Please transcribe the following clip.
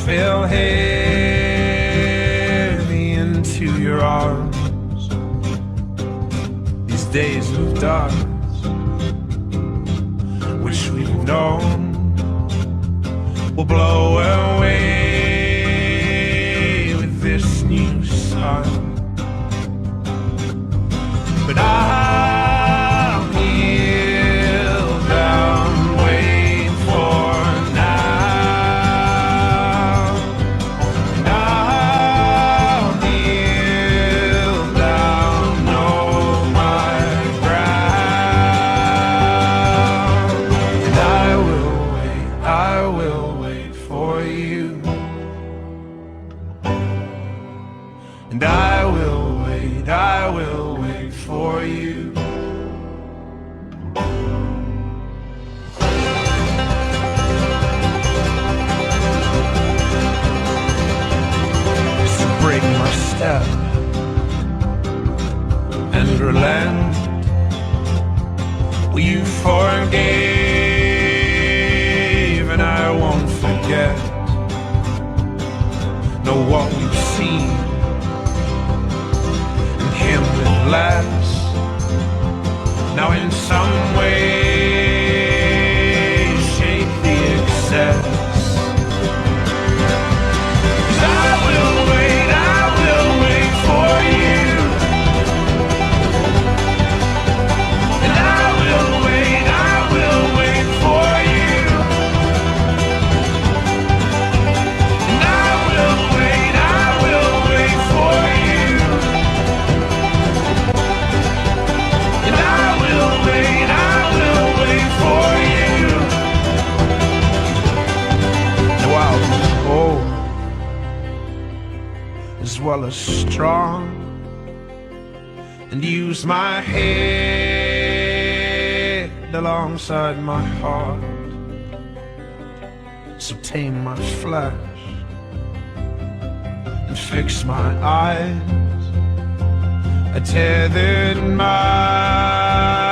fell heavy into your arms. These days of dark, which we've known, will blow away with this new sun. But I'll kneel down, wait for now. And I'll kneel down, know my ground. And I will wait for you. And I will wait for you. To break my step and relent, well, you forgave and I won't forget. Know what we've seen, him with less. Now in some way shape the excess. 'Cause I will wait for you. And I will wait for you. And I will wait for you. And I will wait for you. Now I'll be old as well as strong, and use my head alongside my heart. So tame my flesh and fix my eyes. I tethered my